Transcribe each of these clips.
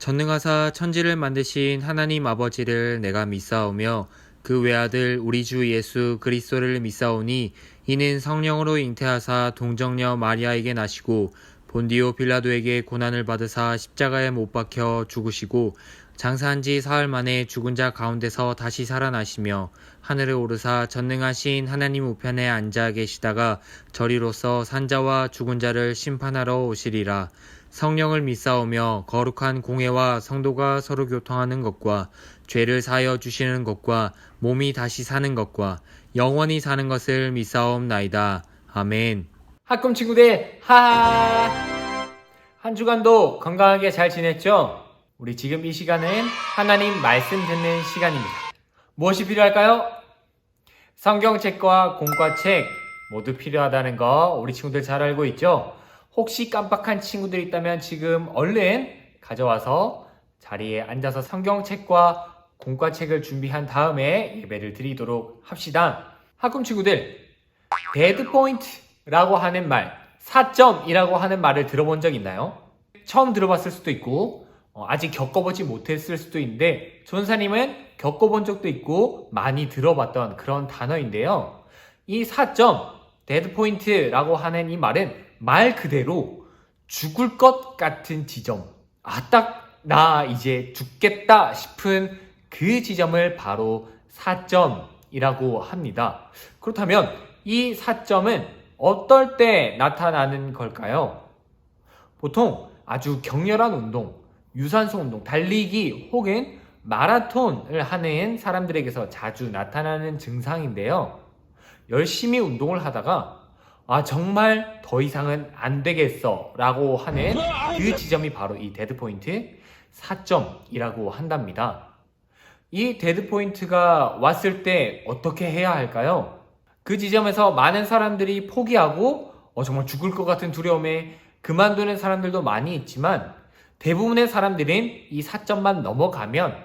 전능하사 천지를 만드신 하나님 아버지를 내가 믿사오며 그 외아들 우리 주 예수 그리스도를 믿사오니 이는 성령으로 잉태하사 동정녀 마리아에게 나시고 본디오 빌라도에게 고난을 받으사 십자가에 못 박혀 죽으시고 장사한 지 사흘 만에 죽은 자 가운데서 다시 살아나시며 하늘에 오르사 전능하신 하나님 우편에 앉아 계시다가 저리로서 산자와 죽은 자를 심판하러 오시리라. 성령을 믿사오며 거룩한 공회와 성도가 서로 교통하는 것과 죄를 사하여 주시는 것과 몸이 다시 사는 것과 영원히 사는 것을 믿사옵나이다. 아멘. 학금 친구들, 하하! 한 주간도 건강하게 잘 지냈죠? 우리 지금 이 시간은 하나님 말씀 듣는 시간입니다. 무엇이 필요할까요? 성경책과 공과책 모두 필요하다는 거 우리 친구들 잘 알고 있죠? 혹시 깜빡한 친구들 있다면 지금 얼른 가져와서 자리에 앉아서 성경책과 공과책을 준비한 다음에 예배를 드리도록 합시다. 학금 친구들, 데드포인트라고 하는 말, 4점이라고 하는 말을 들어본 적 있나요? 처음 들어봤을 수도 있고 아직 겪어보지 못했을 수도 있는데 전사님은 겪어본 적도 있고 많이 들어봤던 그런 단어인데요. 이 4점, 데드포인트라고 하는 이 말은 말 그대로 죽을 것 같은 지점, 딱 나 이제 죽겠다 싶은 그 지점을 바로 4점이라고 합니다. 그렇다면 이 4점은 어떨 때 나타나는 걸까요? 보통 아주 격렬한 운동, 유산소 운동, 달리기 혹은 마라톤을 하는 사람들에게서 자주 나타나는 증상인데요. 열심히 운동을 하다가 정말 더 이상은 안 되겠어 라고 하는 그 지점이 바로 이 데드포인트 4점이라고 한답니다. 이 데드포인트가 왔을 때 어떻게 해야 할까요? 그 지점에서 많은 사람들이 포기하고 정말 죽을 것 같은 두려움에 그만두는 사람들도 많이 있지만 대부분의 사람들은 이 4점만 넘어가면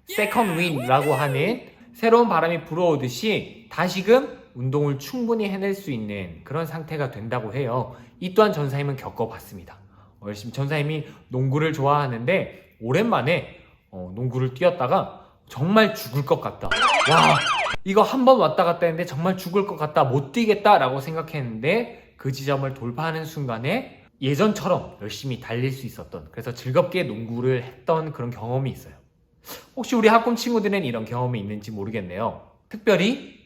세컨 윈이라고 하는 새로운 바람이 불어오듯이 다시금 운동을 충분히 해낼 수 있는 그런 상태가 된다고 해요. 이 또한 전사님은 겪어봤습니다. 열심히 전사님이 농구를 좋아하는데 오랜만에 농구를 뛰었다가 정말 죽을 것 같다. 와, 이거 한 번 왔다 갔다 했는데 정말 죽을 것 같다, 못 뛰겠다 라고 생각했는데 그 지점을 돌파하는 순간에 예전처럼 열심히 달릴 수 있었던, 그래서 즐겁게 농구를 했던 그런 경험이 있어요. 혹시 우리 학금 친구들은 이런 경험이 있는지 모르겠네요. 특별히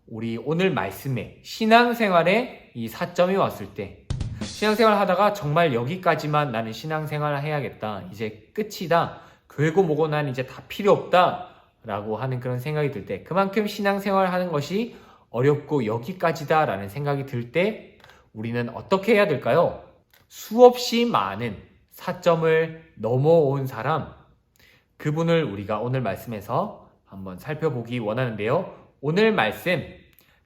우리 오늘 말씀에 신앙생활에 이 4점이 왔을 때, 신앙생활 하다가 정말 여기까지만 나는 신앙생활 해야겠다, 이제 끝이다, 교회고 뭐고 난 이제 다 필요 없다 라고 하는 그런 생각이 들 때, 그만큼 신앙생활 하는 것이 어렵고 여기까지다 라는 생각이 들 때 우리는 어떻게 해야 될까요? 수없이 많은 4점을 넘어온 사람, 그분을 우리가 오늘 말씀에서 한번 살펴보기 원하는데요. 오늘 말씀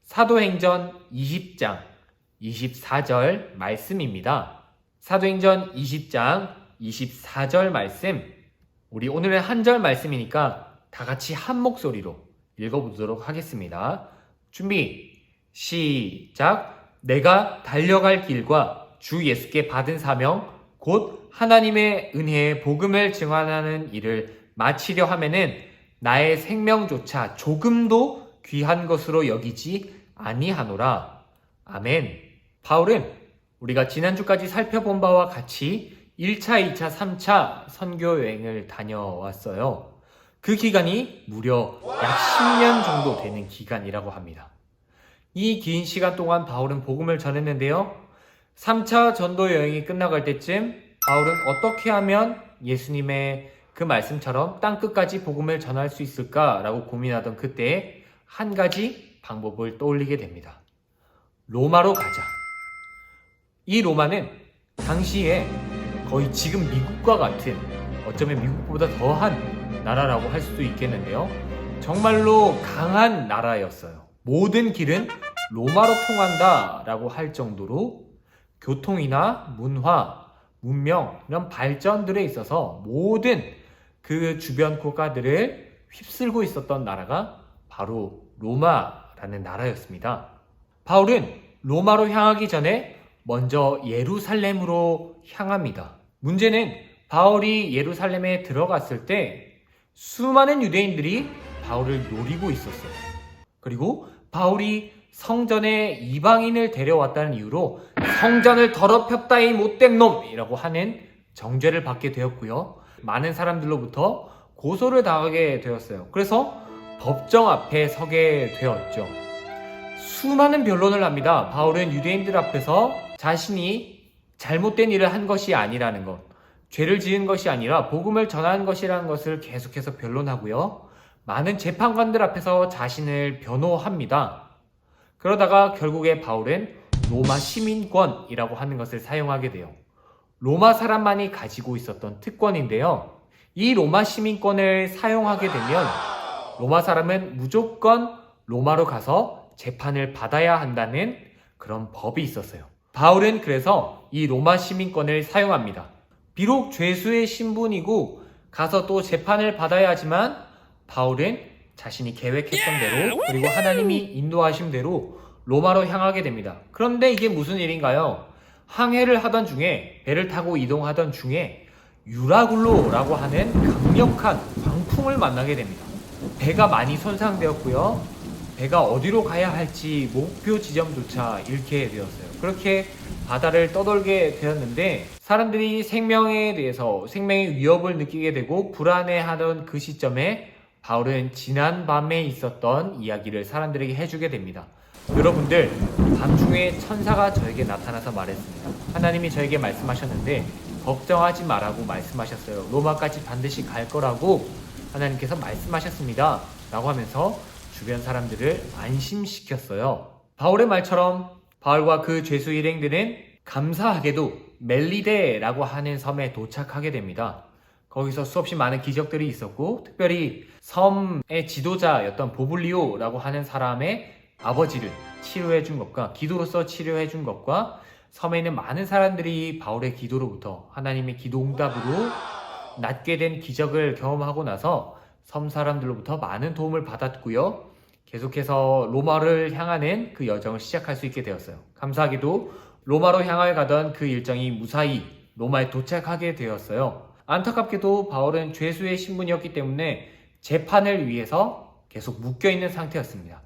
사도행전 20장 24절 말씀입니다. 사도행전 20장 24절 말씀, 우리 오늘은 한 절 말씀이니까 다 같이 한 목소리로 읽어보도록 하겠습니다. 준비, 시작. 내가 달려갈 길과 주 예수께 받은 사명 곧 하나님의 은혜의 복음을 증언하는 일을 마치려 하면은 나의 생명조차 조금도 귀한 것으로 여기지 아니하노라. 아멘. 바울은 우리가 지난주까지 살펴본 바와 같이 1차, 2차, 3차 선교 여행을 다녀왔어요. 그 기간이 무려 약 10년 정도 되는 기간이라고 합니다. 이 긴 시간 동안 바울은 복음을 전했는데요. 3차 전도 여행이 끝나갈 때쯤 바울은 어떻게 하면 예수님의 그 말씀처럼 땅끝까지 복음을 전할 수 있을까라고 고민하던 그때 한 가지 방법을 떠올리게 됩니다. 로마로 가자. 이 로마는 당시에 거의 지금 미국과 같은, 어쩌면 미국보다 더한 나라라고 할 수도 있겠는데요. 정말로 강한 나라였어요. 모든 길은 로마로 통한다 라고 할 정도로 교통이나 문화, 문명 이런 발전들에 있어서 모든 그 주변 국가들을 휩쓸고 있었던 나라가 바로 로마라는 나라였습니다. 바울은 로마로 향하기 전에 먼저 예루살렘으로 향합니다. 문제는 바울이 예루살렘에 들어갔을 때 수많은 유대인들이 바울을 노리고 있었어요. 그리고 바울이 성전에 이방인을 데려왔다는 이유로 성전을 더럽혔다 이 못된 놈이라고 하는 정죄를 받게 되었고요. 많은 사람들로부터 고소를 당하게 되었어요. 그래서 법정 앞에 서게 되었죠. 수많은 변론을 합니다. 바울은 유대인들 앞에서 자신이 잘못된 일을 한 것이 아니라는 것, 죄를 지은 것이 아니라 복음을 전하는 것이라는 것을 계속해서 변론하고요. 많은 재판관들 앞에서 자신을 변호합니다. 그러다가 결국에 바울은 로마 시민권이라고 하는 것을 사용하게 돼요. 로마 사람만이 가지고 있었던 특권인데요. 이 로마 시민권을 사용하게 되면 로마 사람은 무조건 로마로 가서 재판을 받아야 한다는 그런 법이 있었어요. 바울은 그래서 이 로마 시민권을 사용합니다. 비록 죄수의 신분이고 가서 또 재판을 받아야 하지만 바울은 자신이 계획했던 대로 그리고 하나님이 인도하신 대로 로마로 향하게 됩니다. 그런데 이게 무슨 일인가요? 항해를 하던 중에 배를 타고 이동하던 중에 유라굴로라고 하는 강력한 광풍을 만나게 됩니다. 배가 많이 손상되었고요. 배가 어디로 가야 할지 목표 지점조차 잃게 되었어요. 그렇게 바다를 떠돌게 되었는데 사람들이 생명에 대해서 생명의 위협을 느끼게 되고 불안해하던 그 시점에 바울은 지난 밤에 있었던 이야기를 사람들에게 해주게 됩니다. 여러분들, 밤중에 천사가 저에게 나타나서 말했습니다. 하나님이 저에게 말씀하셨는데 걱정하지 말라고 말씀하셨어요. 로마까지 반드시 갈 거라고 하나님께서 말씀하셨습니다. 라고 하면서 주변 사람들을 안심시켰어요. 바울의 말처럼 바울과 그 죄수 일행들은 감사하게도 멜리데라고 하는 섬에 도착하게 됩니다. 거기서 수없이 많은 기적들이 있었고 특별히 섬의 지도자였던 보블리오라고 하는 사람의 아버지를 치료해 준 것과 기도로서 치료해 준 것과 섬에 있는 많은 사람들이 바울의 기도로부터 하나님의 기도 응답으로 낫게 된 기적을 경험하고 나서 섬 사람들로부터 많은 도움을 받았고요. 계속해서 로마를 향하는 그 여정을 시작할 수 있게 되었어요. 감사하게도 로마로 향하여 가던 그 일정이 무사히 로마에 도착하게 되었어요. 안타깝게도 바울은 죄수의 신분이었기 때문에 재판을 위해서 계속 묶여있는 상태였습니다.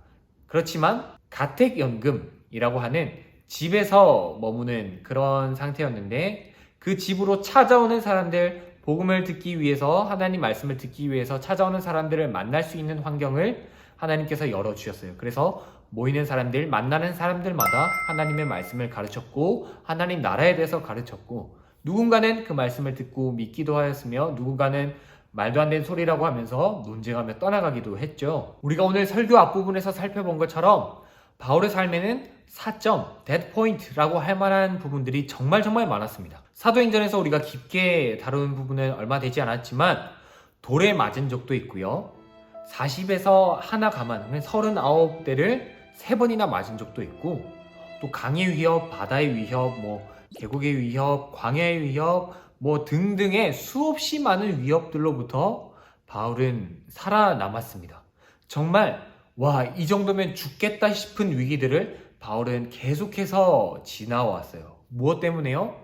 그렇지만 가택연금이라고 하는 집에서 머무는 그런 상태였는데 그 집으로 찾아오는 사람들, 복음을 듣기 위해서 하나님 말씀을 듣기 위해서 찾아오는 사람들을 만날 수 있는 환경을 하나님께서 열어주셨어요. 그래서 모이는 사람들, 만나는 사람들마다 하나님의 말씀을 가르쳤고 하나님 나라에 대해서 가르쳤고 누군가는 그 말씀을 듣고 믿기도 하였으며 누군가는 말도 안 되는 소리라고 하면서 논쟁하며 떠나가기도 했죠. 우리가 오늘 설교 앞부분에서 살펴본 것처럼 바울의 삶에는 4점, 데드 포인트라고 할 만한 부분들이 정말 많았습니다. 사도행전에서 우리가 깊게 다룬 부분은 얼마 되지 않았지만 돌에 맞은 적도 있고요. 40에서 하나 가만, 39대를 3번이나 맞은 적도 있고 또 강의 위협, 바다의 위협, 계곡의 위협, 광야의 위협 등등의 수없이 많은 위협들로부터 바울은 살아남았습니다. 정말 이 정도면 죽겠다 싶은 위기들을 바울은 계속해서 지나왔어요. 무엇 때문에요?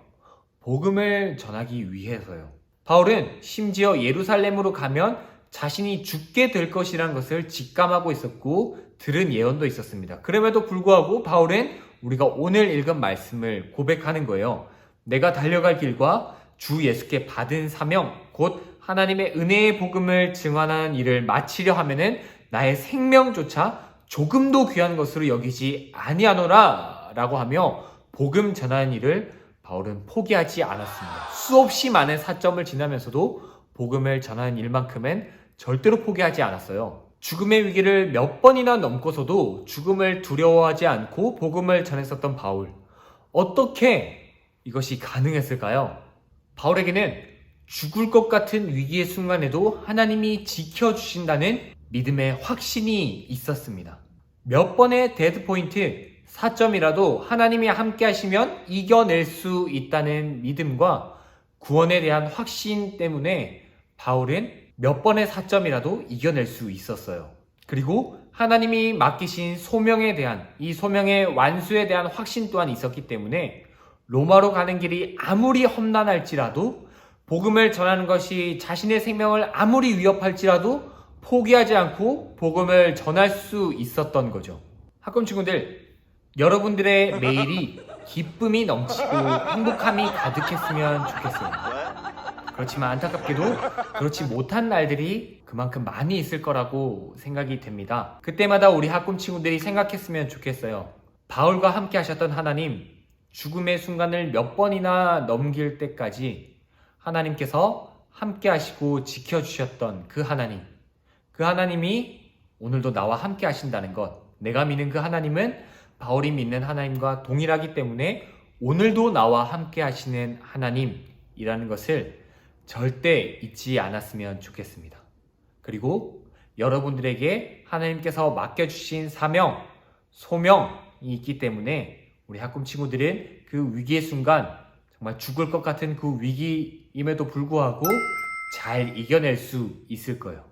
복음을 전하기 위해서요. 바울은 심지어 예루살렘으로 가면 자신이 죽게 될 것이라는 것을 직감하고 있었고 들은 예언도 있었습니다. 그럼에도 불구하고 바울은 우리가 오늘 읽은 말씀을 고백하는 거예요. 내가 달려갈 길과 주 예수께 받은 사명, 곧 하나님의 은혜의 복음을 증언하는 일을 마치려 하면은 나의 생명조차 조금도 귀한 것으로 여기지 아니하노라 라고 하며 복음 전하는 일을 바울은 포기하지 않았습니다. 수없이 많은 사점을 지나면서도 복음을 전하는 일만큼은 절대로 포기하지 않았어요. 죽음의 위기를 몇 번이나 넘고서도 죽음을 두려워하지 않고 복음을 전했었던 바울. 어떻게 이것이 가능했을까요? 바울에게는 죽을 것 같은 위기의 순간에도 하나님이 지켜주신다는 믿음의 확신이 있었습니다. 몇 번의 데드포인트, 4점이라도 하나님이 함께 하시면 이겨낼 수 있다는 믿음과 구원에 대한 확신 때문에 바울은 몇 번의 4점이라도 이겨낼 수 있었어요. 그리고 하나님이 맡기신 소명에 대한, 이 소명의 완수에 대한 확신 또한 있었기 때문에 로마로 가는 길이 아무리 험난할지라도 복음을 전하는 것이 자신의 생명을 아무리 위협할지라도 포기하지 않고 복음을 전할 수 있었던 거죠. 학금 친구들, 여러분들의 매일이 기쁨이 넘치고 행복함이 가득했으면 좋겠어요. 그렇지만 안타깝게도 그렇지 못한 날들이 그만큼 많이 있을 거라고 생각이 됩니다. 그때마다 우리 학금 친구들이 생각했으면 좋겠어요. 바울과 함께 하셨던 하나님, 죽음의 순간을 몇 번이나 넘길 때까지 하나님께서 함께 하시고 지켜주셨던 그 하나님, 그 하나님이 오늘도 나와 함께 하신다는 것, 내가 믿는 그 하나님은 바울이 믿는 하나님과 동일하기 때문에 오늘도 나와 함께 하시는 하나님이라는 것을 절대 잊지 않았으면 좋겠습니다. 그리고 여러분들에게 하나님께서 맡겨주신 사명, 소명이 있기 때문에 우리 학금 친구들은 그 위기의 순간, 정말 죽을 것 같은 그 위기임에도 불구하고 잘 이겨낼 수 있을 거예요.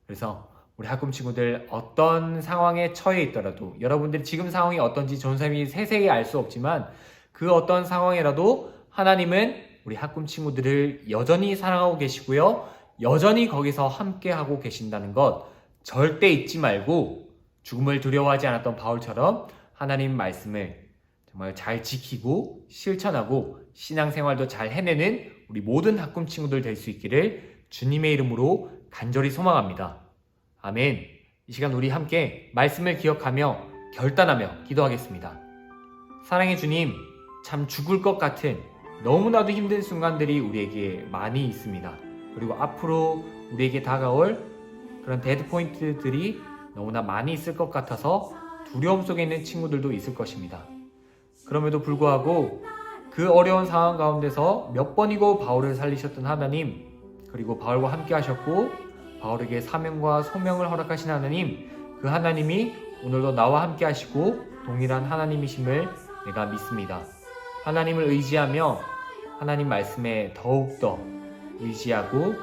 그래서 우리 학금 친구들 어떤 상황에 처해 있더라도, 여러분들이 지금 상황이 어떤지 전사님이 세세히 알 수 없지만 그 어떤 상황이라도 하나님은 우리 학금 친구들을 여전히 사랑하고 계시고요, 여전히 거기서 함께하고 계신다는 것 절대 잊지 말고, 죽음을 두려워하지 않았던 바울처럼 하나님 말씀을 정말 잘 지키고 실천하고 신앙생활도 잘 해내는 우리 모든 학금 친구들 될 수 있기를 주님의 이름으로 간절히 소망합니다. 아멘. 이 시간 우리 함께 말씀을 기억하며 결단하며 기도하겠습니다. 사랑의 주님, 참 죽을 것 같은 너무나도 힘든 순간들이 우리에게 많이 있습니다. 그리고 앞으로 우리에게 다가올 그런 데드포인트들이 너무나 많이 있을 것 같아서 두려움 속에 있는 친구들도 있을 것입니다. 그럼에도 불구하고 그 어려운 상황 가운데서 몇 번이고 바울을 살리셨던 하나님, 그리고 바울과 함께 하셨고 바울에게 사명과 소명을 허락하신 하나님, 그 하나님이 오늘도 나와 함께 하시고 동일한 하나님이심을 내가 믿습니다. 하나님을 의지하며 하나님 말씀에 더욱더 의지하고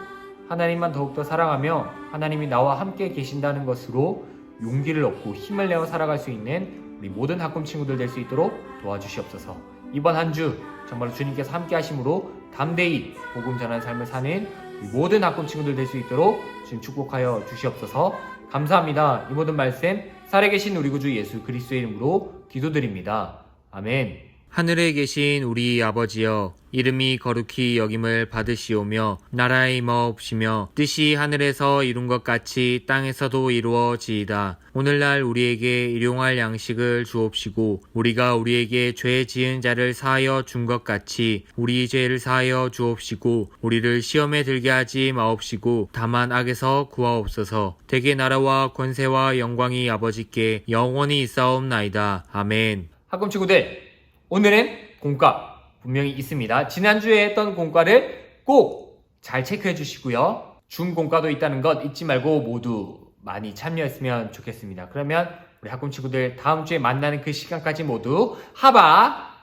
하나님만 더욱더 사랑하며 하나님이 나와 함께 계신다는 것으로 용기를 얻고 힘을 내어 살아갈 수 있는 우리 모든 학금 친구들 될 수 있도록 도와주시옵소서. 이번 한 주 정말 주님께서 함께 하심으로 담대히 복음 전하는 삶을 사는 우리 모든 학금 친구들 될 수 있도록 주님 축복하여 주시옵소서. 감사합니다. 이 모든 말씀 살아계신 우리 구주 예수 그리스도의 이름으로 기도드립니다. 아멘. 하늘에 계신 우리 아버지여, 이름이 거룩히 여김을 받으시오며 나라의 임하옵시며 뜻이 하늘에서 이룬 것 같이 땅에서도 이루어지이다. 오늘날 우리에게 일용할 양식을 주옵시고 우리가 우리에게 죄 지은 자를 사하여 준 것 같이 우리 죄를 사하여 주옵시고 우리를 시험에 들게 하지 마옵시고 다만 악에서 구하옵소서. 대개 나라와 권세와 영광이 아버지께 영원히 있사옵나이다. 아멘. 학금 친구들, 오늘은 공과 분명히 있습니다. 지난주에 했던 공과를 꼭 잘 체크해 주시고요. 중 공과도 있다는 것 잊지 말고 모두 많이 참여했으면 좋겠습니다. 그러면 우리 학금 친구들 다음 주에 만나는 그 시간까지 모두 하바